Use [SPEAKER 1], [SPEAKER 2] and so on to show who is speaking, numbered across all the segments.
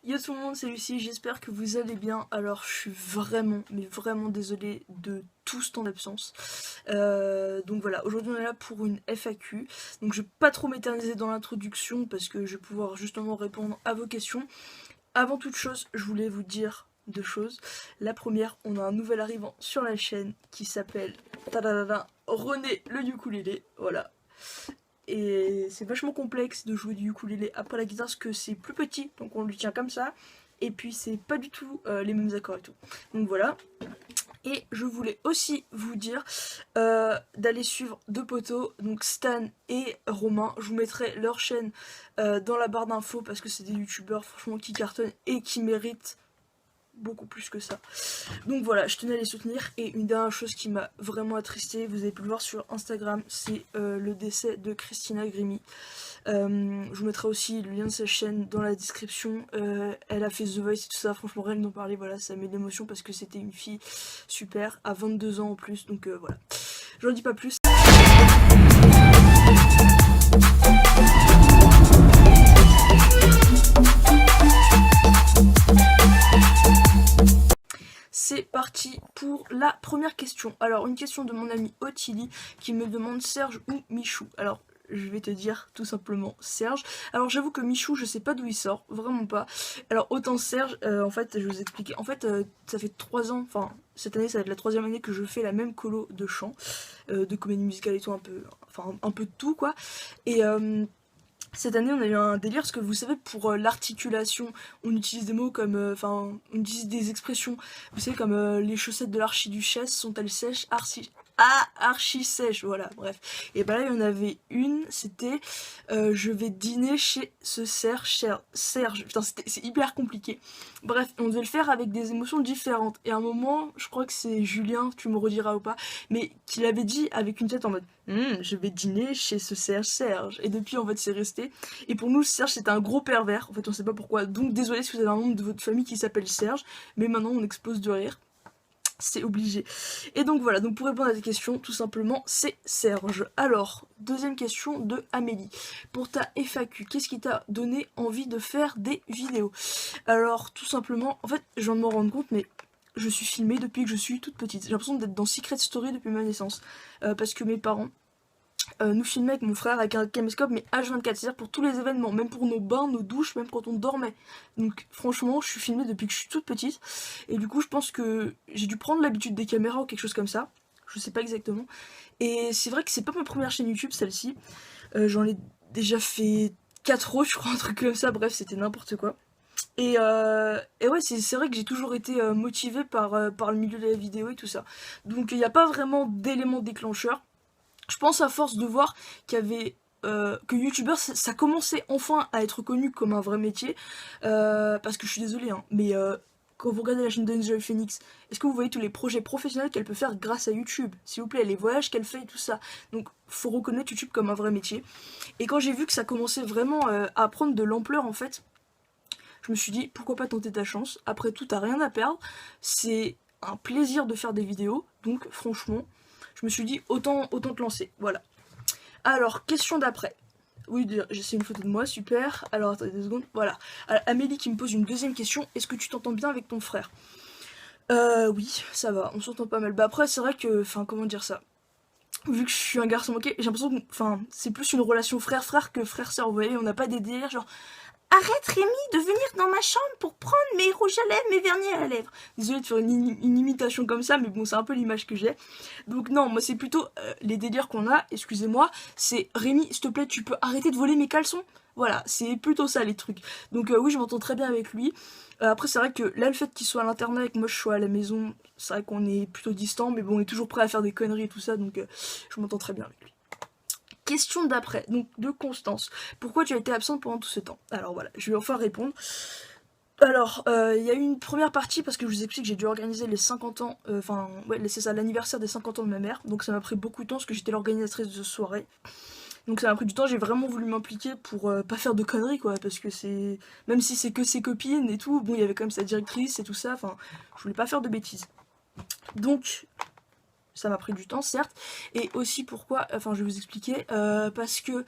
[SPEAKER 1] Yo tout le monde, c'est Lucie, j'espère que vous allez bien. Alors je suis vraiment, mais vraiment désolée de tout ce temps d'absence. Donc voilà, aujourd'hui on est là pour une FAQ. Donc je vais pas trop m'éterniser dans l'introduction parce que je vais pouvoir justement répondre à vos questions. Avant toute chose, je voulais vous dire deux choses. La première, on a un nouvel arrivant sur la chaîne qui s'appelle tadadada, René le ukulélé. Voilà, et c'est vachement complexe de jouer du ukulélé après la guitare parce que c'est plus petit, donc on lui tient comme ça. Et puis c'est pas du tout les mêmes accords et tout. Donc voilà. Et je voulais aussi vous dire d'aller suivre deux potos, donc Stan et Romain. Je vous mettrai leur chaîne dans la barre d'infos parce que c'est des youtubeurs franchement qui cartonnent et qui méritent beaucoup plus que ça. Donc voilà, je tenais à les soutenir. Et une dernière chose qui m'a vraiment attristé, vous avez pu le voir sur Instagram, c'est le décès de Christina Grimmie. Je vous mettrai aussi le lien de sa chaîne dans la description. Elle a fait The Voice et tout ça, franchement rien d'en parler, voilà, ça met de l'émotion parce que c'était une fille super, à 22 ans en plus, donc voilà. J'en dis pas plus. C'est parti pour la première question. Alors, une question de mon ami Otili qui me demande Serge ou Michou. Alors, je vais te dire tout simplement Serge. Alors, j'avoue que Michou, je sais pas d'où il sort, vraiment pas. Alors, autant Serge, en fait, je vais vous expliquer. En fait, ça fait 3 ans, enfin, cette année, ça va être la 3e année que je fais la même colo de chant, de comédie musicale et tout, un peu, enfin, un peu de tout, quoi. Et cette année, on a eu un délire parce que vous savez, pour l'articulation, on utilise des mots comme, enfin, on utilise des expressions. Vous savez, comme les chaussettes de l'archiduchesse sont-elles sèches, archi sèches, voilà, bref. Et bah là, il y en avait une, c'était je vais dîner chez ce Serge. Putain, c'est hyper compliqué. Bref, on devait le faire avec des émotions différentes. Et à un moment, je crois que c'est Julien, tu me rediras ou pas, mais qui l'avait dit avec une tête en mode je vais dîner chez ce Serge. Et depuis, en fait, c'est resté. Et pour nous, Serge, c'était un gros pervers. En fait, on sait pas pourquoi. Donc, désolé si vous avez un membre de votre famille qui s'appelle Serge. Mais maintenant, on explose de rire. C'est obligé. Et donc voilà, donc pour répondre à tes questions, tout simplement, c'est Serge. Alors, deuxième question de Amélie. Pour ta FAQ, qu'est-ce qui t'a donné envie de faire des vidéos? Alors, tout simplement, en fait, je viens de m'en rendre compte, mais je suis filmée depuis que je suis toute petite. J'ai l'impression d'être dans Secret Story depuis ma naissance. Parce que mes parents nous filmaient avec mon frère avec un caméscope, mais H24, c'est-à-dire pour tous les événements, même pour nos bains, nos douches, même quand on dormait. Donc franchement, je suis filmée depuis que je suis toute petite, et du coup je pense que j'ai dû prendre l'habitude des caméras ou quelque chose comme ça, je sais pas exactement. Et c'est vrai que c'est pas ma première chaîne YouTube, celle-ci. J'en ai déjà fait 4 autres, je crois, un truc comme ça, bref, c'était n'importe quoi. Et ouais, c'est vrai que j'ai toujours été motivée par le milieu de la vidéo et tout ça. Donc il n'y a pas vraiment d'élément déclencheur. Je pense à force de voir qu'il y avait que youtubeur ça commençait enfin à être connu comme un vrai métier, parce que je suis désolée hein, mais quand vous regardez la chaîne d'Enjoy Phoenix, est-ce que vous voyez tous les projets professionnels qu'elle peut faire grâce à YouTube, s'il vous plaît, les voyages qu'elle fait et tout ça. Donc faut reconnaître YouTube comme un vrai métier. Et quand j'ai vu que ça commençait vraiment à prendre de l'ampleur en fait, je me suis dit pourquoi pas tenter ta chance. Après tout, t'as rien à perdre, c'est un plaisir de faire des vidéos, donc franchement je me suis dit autant te lancer, voilà. Alors, question d'après. Oui, c'est une photo de moi, super. Alors, attendez 2 secondes, voilà. Alors, Amélie qui me pose une deuxième question. Est-ce que tu t'entends bien avec ton frère? Oui, ça va, on s'entend pas mal. Bah après, c'est vrai que, enfin, comment dire ça? Vu que je suis un garçon manqué, j'ai l'impression que, enfin, c'est plus une relation frère-frère que frère-sœur, vous voyez, on n'a pas des délires genre arrête Rémi de venir dans ma chambre pour prendre mes rouges à lèvres, mes vernis à la lèvre. Désolée de faire une imitation comme ça, mais bon, c'est un peu l'image que j'ai. Donc non, moi c'est plutôt les délires qu'on a, excusez-moi, c'est Rémi, s'il te plaît, tu peux arrêter de voler mes caleçons? Voilà, c'est plutôt ça les trucs. Donc oui, je m'entends très bien avec lui. Après, c'est vrai que là, le fait qu'il soit à l'internat et que moi je sois à la maison, c'est vrai qu'on est plutôt distant, mais bon, on est toujours prêt à faire des conneries et tout ça, donc je m'entends très bien avec lui. Question d'après, donc de Constance. Pourquoi tu as été absente pendant tout ce temps? Alors voilà, je vais enfin répondre. Alors, il y a eu une première partie parce que je vous explique que j'ai dû organiser les 50 ans, enfin, ouais, c'est ça, l'anniversaire des 50 ans de ma mère. Donc ça m'a pris beaucoup de temps parce que j'étais l'organisatrice de soirée. Donc ça m'a pris du temps, j'ai vraiment voulu m'impliquer pour pas faire de conneries quoi, parce que c'est. Même si c'est que ses copines et tout, bon, il y avait quand même sa directrice et tout ça, enfin, je voulais pas faire de bêtises. Donc, ça m'a pris du temps, certes. Et aussi pourquoi, enfin, je vais vous expliquer, parce que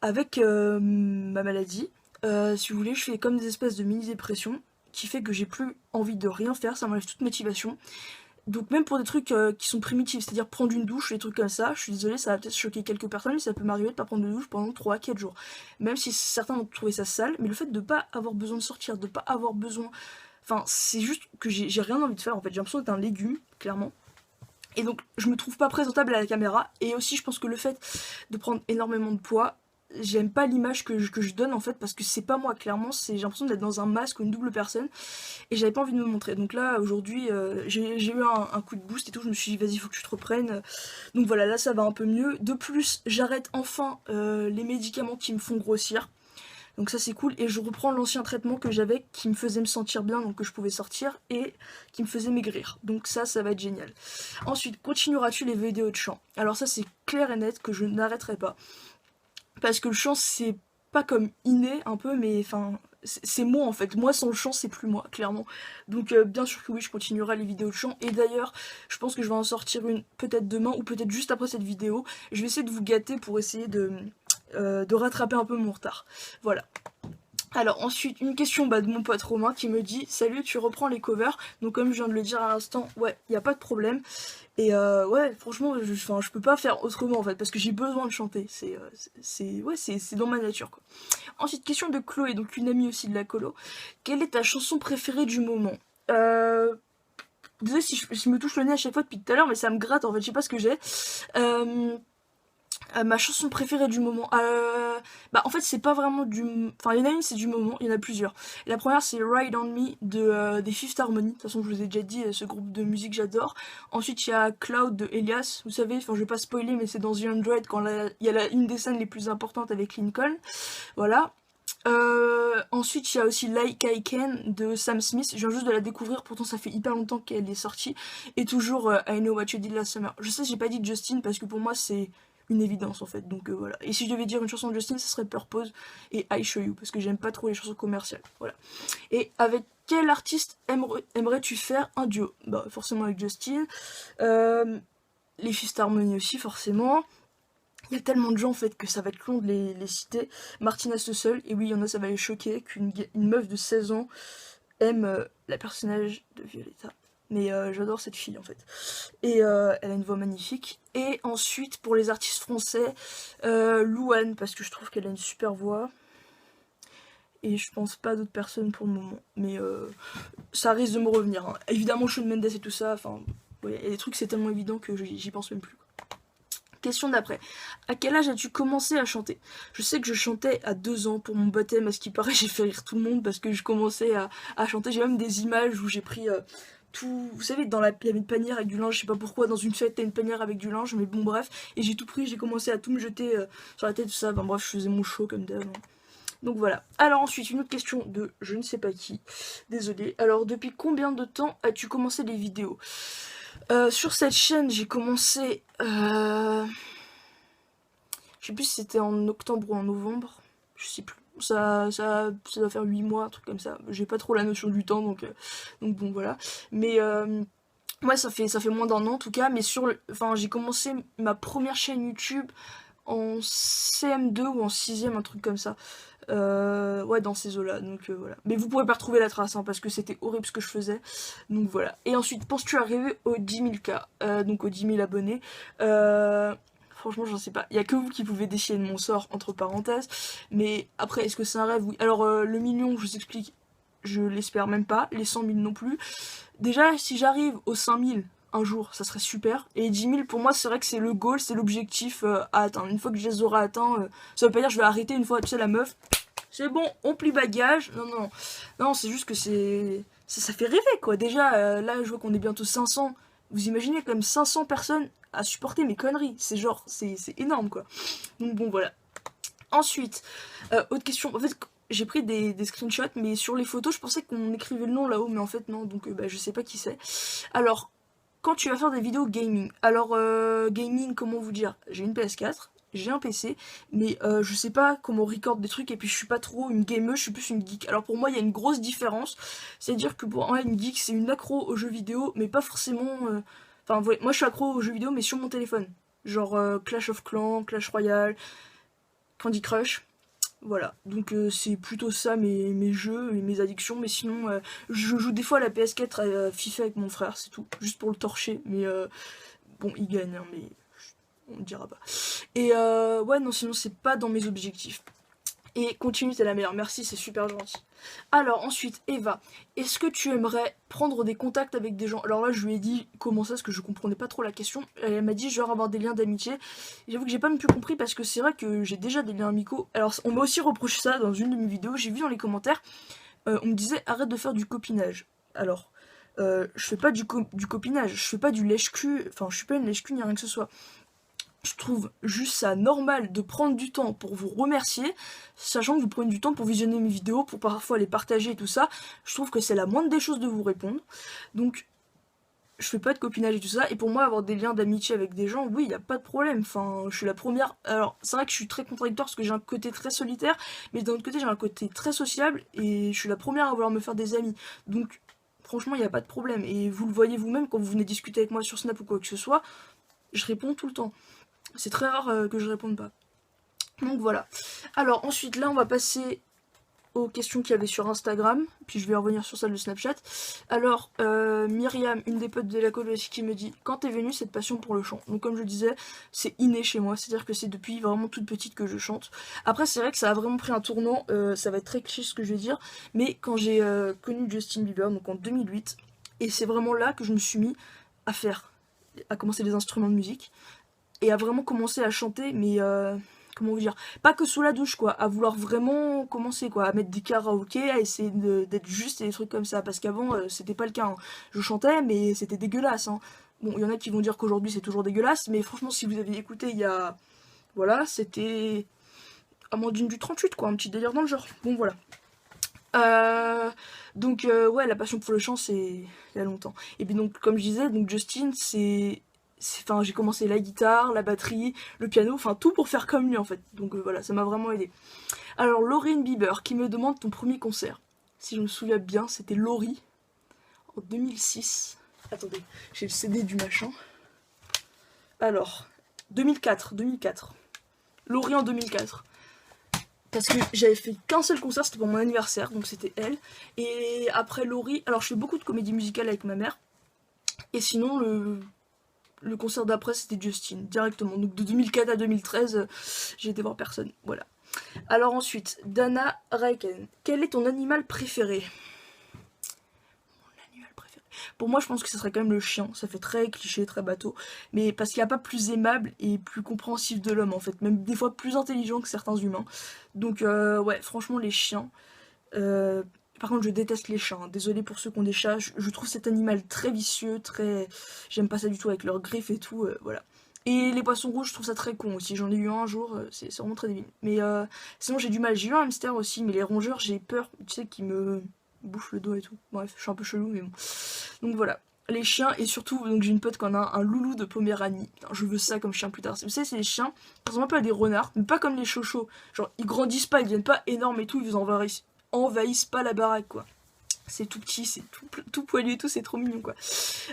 [SPEAKER 1] avec ma maladie, Si vous voulez, je fais comme des espèces de mini-dépressions qui fait que j'ai plus envie de rien faire, ça m'enlève toute motivation. Donc même pour des trucs qui sont primitifs, c'est-à-dire prendre une douche, des trucs comme ça, je suis désolée, ça va peut-être choquer quelques personnes, mais ça peut m'arriver de pas prendre de douche pendant 3-4 jours. Même si certains vont trouver ça sale, mais le fait de pas avoir besoin de sortir, de pas avoir besoin... Enfin, c'est juste que j'ai rien envie de faire en fait, j'ai l'impression d'être un légume, clairement. Et donc je me trouve pas présentable à la caméra, et aussi je pense que le fait de prendre énormément de poids, j'aime pas l'image que je donne en fait, parce que c'est pas moi, clairement, j'ai l'impression d'être dans un masque ou une double personne, et j'avais pas envie de me montrer. Donc là, aujourd'hui, j'ai eu un coup de boost et tout, je me suis dit, vas-y, faut que tu te reprennes. Donc voilà, là, ça va un peu mieux. De plus, j'arrête enfin les médicaments qui me font grossir. Donc ça, c'est cool. Et je reprends l'ancien traitement que j'avais, qui me faisait me sentir bien, donc que je pouvais sortir, et qui me faisait maigrir. Donc ça va être génial. Ensuite, continueras-tu les vidéos de chant? Alors ça, c'est clair et net que je n'arrêterai pas. Parce que le chant, c'est pas comme inné, un peu, mais enfin... C'est moi en fait, moi sans le chant c'est plus moi, clairement. Donc bien sûr que oui, je continuerai les vidéos de chant. Et d'ailleurs, je pense que je vais en sortir une peut-être demain ou peut-être juste après cette vidéo. Je vais essayer de vous gâter pour essayer de rattraper un peu mon retard. Voilà. Alors ensuite, une question de mon pote Romain qui me dit « Salut, tu reprends les covers ?» Donc comme je viens de le dire à l'instant, ouais, il n'y a pas de problème. Et ouais, franchement, je peux pas faire autrement en fait, parce que j'ai besoin de chanter. C'est dans ma nature quoi. Ensuite, question de Chloé, donc une amie aussi de la colo. Quelle est ta chanson préférée du moment? Désolée si je me touche le nez à chaque fois depuis tout à l'heure, mais ça me gratte en fait, je sais pas ce que j'ai. Ma chanson préférée du moment. Bah en fait c'est pas vraiment du... Enfin il y en a une c'est du moment, il y en a plusieurs. La première c'est Ride On Me des Fifth Harmony. De toute façon je vous ai déjà dit, ce groupe de musique j'adore. Ensuite il y a Cloud de Elias. Vous savez, enfin je vais pas spoiler mais c'est dans The 100 quand il y a une des scènes les plus importantes avec Lincoln. Voilà. Ensuite il y a aussi Like I Can de Sam Smith. Je viens juste de la découvrir, pourtant ça fait hyper longtemps qu'elle est sortie. Et toujours I Know What You Did Last Summer. Je sais j'ai pas dit Justin parce que pour moi c'est une évidence en fait, donc voilà. Et si je devais dire une chanson de Justin, ce serait Purpose et I Show You, parce que j'aime pas trop les chansons commerciales, voilà. Et avec quel artiste aimerais-tu faire un duo? Bah forcément avec Justin, les Fifth Harmony aussi forcément. Il y a tellement de gens en fait que ça va être long de les citer. Martina seule, et oui il y en a ça va les choquer, qu'une meuf de 16 ans aime la personnage de Violetta. Mais j'adore cette fille en fait. Et elle a une voix magnifique. Et ensuite pour les artistes français, Louane, parce que je trouve qu'elle a une super voix. Et je pense pas d'autres personnes pour le moment. Mais ça risque de me revenir. Hein. Évidemment Shawn Mendes et tout ça, enfin, ouais, il y a des trucs c'est tellement évident que j'y pense même plus. Question d'après. À quel âge as-tu commencé à chanter? Je sais que je chantais à 2 ans pour mon baptême, à ce qui paraît j'ai fait rire tout le monde parce que je commençais à chanter. J'ai même des images où j'ai pris tout... Vous savez, il y avait une panière avec du linge, je sais pas pourquoi, dans une fête t'as une panière avec du linge, mais bon bref. Et j'ai tout pris, j'ai commencé à tout me jeter sur la tête, tout ça. Enfin bref, je faisais mon show comme d'hab. Hein. Donc voilà. Alors ensuite, une autre question de je ne sais pas qui. Désolée. Alors depuis combien de temps as-tu commencé les vidéos? Sur cette chaîne, j'ai commencé... Je sais plus si c'était en octobre ou en novembre. Je sais plus. Ça doit faire 8 mois, un truc comme ça. J'ai pas trop la notion du temps, donc bon, voilà. Mais... moi, ça fait moins d'1 an en tout cas, mais enfin, j'ai commencé ma première chaîne YouTube en CM2 ou en 6ème, un truc comme ça. Ouais, dans ces eaux-là, donc voilà. Mais vous pourrez pas retrouver la trace, hein, parce que c'était horrible ce que je faisais. Donc voilà. Et ensuite, penses-tu arriver aux 10 000 k, donc aux 10 000 abonnés? Franchement, j'en sais pas. Il y a que vous qui pouvez décider de mon sort, entre parenthèses. Mais après, est-ce que c'est un rêve? Oui. Alors, le million, je vous explique, je l'espère même pas. Les 100 000 non plus. Déjà, si j'arrive aux 5 000 un jour, ça serait super. Et 10 000, pour moi, c'est vrai que c'est le goal, c'est l'objectif à atteindre. Une fois que je les aurai atteints, ça veut pas dire que je vais arrêter une fois, tu sais, la meuf. C'est bon, on plie bagage. Non, non. Non, c'est juste que ça fait rêver, quoi. Déjà, là, je vois qu'on est bientôt 500. Vous imaginez quand même 500 personnes à supporter mes conneries. C'est genre, c'est énorme, quoi. Donc bon, voilà. Ensuite, autre question. En fait, j'ai pris des screenshots, mais sur les photos, je pensais qu'on écrivait le nom là-haut, mais en fait, non. Donc, je sais pas qui c'est. Alors, quand tu vas faire des vidéos gaming. Alors, gaming, comment vous dire? J'ai une PS4. J'ai un PC, mais je sais pas comment on record des trucs, et puis je suis pas trop une gameuse, je suis plus une geek. Alors pour moi, il y a une grosse différence, c'est-à-dire que pour moi, une geek, c'est une accro aux jeux vidéo, mais pas forcément... Enfin, moi je suis accro aux jeux vidéo, mais sur mon téléphone. Genre Clash of Clans, Clash Royale, Candy Crush. Voilà, donc c'est plutôt ça mes jeux et mes addictions, mais sinon je joue des fois à la PS4 à FIFA avec mon frère, c'est tout, juste pour le torcher, mais bon il gagne, hein, mais on ne dira pas. Et ouais non sinon c'est pas dans mes objectifs. Et continue, t'es la meilleure, merci, c'est super gentil. Alors ensuite, Eva, est-ce que tu aimerais prendre des contacts avec des gens? Alors là, je lui ai dit comment ça, parce que je comprenais pas trop la question. Elle m'a dit genre avoir des liens d'amitié. J'avoue que j'ai pas non plus compris, parce que c'est vrai que j'ai déjà des liens amicaux. Alors on m'a aussi reproché ça dans une de mes vidéos, j'ai vu dans les commentaires, on me disait arrête de faire du copinage. Alors, je fais pas du copinage, je fais pas du lèche-cul, enfin je suis pas une lèche-cul ni rien que ce soit. Je trouve juste ça normal de prendre du temps pour vous remercier, sachant que vous prenez du temps pour visionner mes vidéos, pour parfois les partager et tout ça. Je trouve que c'est la moindre des choses de vous répondre. Donc, je fais pas de copinage et tout ça. Et pour moi, avoir des liens d'amitié avec des gens, oui, il n'y a pas de problème. Enfin, je suis la première. Alors, c'est vrai que je suis très contradictoire parce que j'ai un côté très solitaire, mais d'un autre côté, j'ai un côté très sociable et je suis la première à vouloir me faire des amis. Donc, franchement, il n'y a pas de problème. Et vous le voyez vous-même quand vous venez discuter avec moi sur Snap ou quoi que ce soit, je réponds tout le temps. C'est très rare que je réponde pas. Donc voilà. Alors ensuite là on va passer aux questions qu'il y avait sur Instagram. Puis je vais revenir sur celle de Snapchat. Alors Myriam, une des potes de la colonie qui me dit quand t'es venue cette passion pour le chant. Donc comme je disais, c'est inné chez moi. C'est-à-dire que c'est depuis vraiment toute petite que je chante. Après c'est vrai que ça a vraiment pris un tournant. Ça va être très cliché ce que je vais dire. Mais quand j'ai connu Justin Bieber, donc en 2008. Et c'est vraiment là que je me suis mis à commencer les instruments de musique et à vraiment commencer à chanter, mais comment vous dire, pas que sous la douche quoi, à vouloir vraiment commencer quoi, à mettre des karaokés, à essayer d'être juste et des trucs comme ça, parce qu'avant c'était pas le cas, hein. Je chantais mais c'était dégueulasse, hein. Bon, il y en a qui vont dire qu'aujourd'hui c'est toujours dégueulasse, mais franchement si vous avez écouté il y a, voilà, c'était Amandine du 38 quoi, un petit délire dans le genre, bon voilà. Donc ouais, la passion pour le chant c'est il y a longtemps. Et puis donc comme je disais, donc Justin enfin j'ai commencé la guitare, la batterie, le piano, enfin tout pour faire comme lui en fait. Donc voilà, ça m'a vraiment aidé. Alors Lauryn Bieber qui me demande ton premier concert. Si je me souviens bien, c'était Laurie en 2006. Attendez, j'ai le CD du machin. Alors 2004. Laurie en 2004. Parce que j'avais fait qu'un seul concert, c'était pour mon anniversaire, donc c'était elle. Et après Laurie, alors je fais beaucoup de comédie musicale avec ma mère. Et sinon, le concert d'après, c'était Justin, directement. Donc de 2004 à 2013, j'ai été voir personne. Voilà. Alors ensuite, Dana Raiken. Quel est ton animal préféré? Mon animal préféré. Pour moi, je pense que ce serait quand même le chien. Ça fait très cliché, très bateau. Mais parce qu'il n'y a pas plus aimable et plus compréhensif de l'homme, en fait. Même des fois plus intelligent que certains humains. Donc, ouais, franchement, les chiens. Par contre, je déteste les chats, hein. Désolée pour ceux qui ont des chats. Je trouve cet animal très vicieux, très. J'aime pas ça du tout avec leurs griffes et tout, voilà. Et les poissons rouges, je trouve ça très con aussi. J'en ai eu un jour, c'est vraiment très débile. Mais sinon, j'ai du mal. J'ai eu un hamster aussi, mais les rongeurs, j'ai peur, tu sais, qu'ils me bouffent le dos et tout. Bref, je suis un peu chelou, mais bon. Donc voilà. Les chiens, et surtout, donc j'ai une pote qui en a un loulou de Poméranie. Putain, je veux ça comme chien plus tard. Vous savez, c'est des chiens, ça ressemble un peu à des renards, mais pas comme les chochos. Genre, ils grandissent pas, ils deviennent pas énormes et tout, ils vous envahissent pas la baraque quoi. C'est tout petit, c'est tout poilu et tout, c'est trop mignon quoi.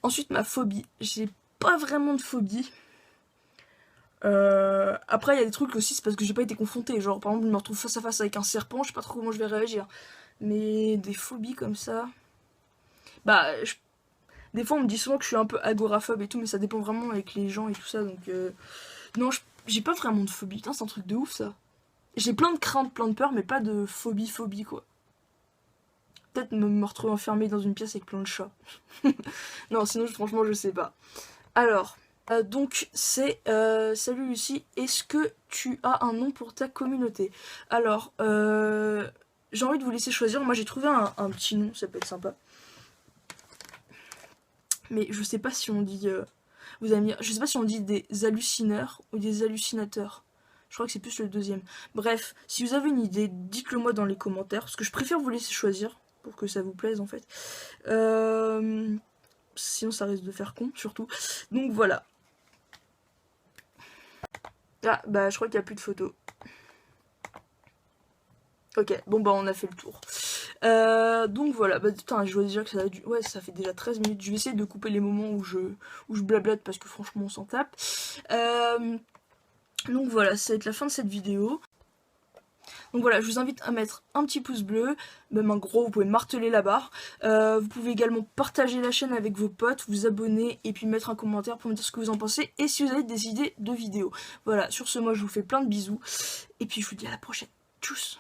[SPEAKER 1] Ensuite ma phobie, j'ai pas vraiment de phobie. Après il y a des trucs aussi, c'est parce que j'ai pas été confrontée. Genre par exemple je me retrouve face à face avec un serpent, je sais pas trop comment je vais réagir. Mais des phobies comme ça, bah des fois on me dit souvent que je suis un peu agoraphobe et tout, mais ça dépend vraiment avec les gens et tout ça. Donc non, j'ai pas vraiment de phobie. Putain, c'est un truc de ouf ça. J'ai plein de craintes, plein de peurs, mais pas de phobie quoi. Peut-être me retrouver enfermée dans une pièce avec plein de chats. Non, sinon, franchement, je sais pas. Alors, donc, c'est... salut Lucie, est-ce que tu as un nom pour ta communauté? Alors, j'ai envie de vous laisser choisir. Moi, j'ai trouvé un petit nom, ça peut être sympa. Mais je sais pas si on dit... vous allez me dire, je sais pas si on dit des hallucineurs ou des hallucinateurs. Je crois que c'est plus le deuxième. Bref, si vous avez une idée, dites-le moi dans les commentaires. Parce que je préfère vous laisser choisir. Pour que ça vous plaise en fait. Sinon ça risque de faire con surtout. Donc voilà. Ah bah je crois qu'il n'y a plus de photos. Ok, bon bah on a fait le tour. Donc voilà, bah putain, je vois déjà que ça a dû... Ouais, ça fait déjà 13 minutes. Je vais essayer de couper les moments où je blablate parce que franchement on s'en tape. Donc voilà, ça va être la fin de cette vidéo. Donc voilà, je vous invite à mettre un petit pouce bleu, même un gros, vous pouvez marteler la barre. Vous pouvez également partager la chaîne avec vos potes, vous abonner et puis mettre un commentaire pour me dire ce que vous en pensez et si vous avez des idées de vidéos. Voilà, sur ce, moi je vous fais plein de bisous et puis je vous dis à la prochaine. Tchuss!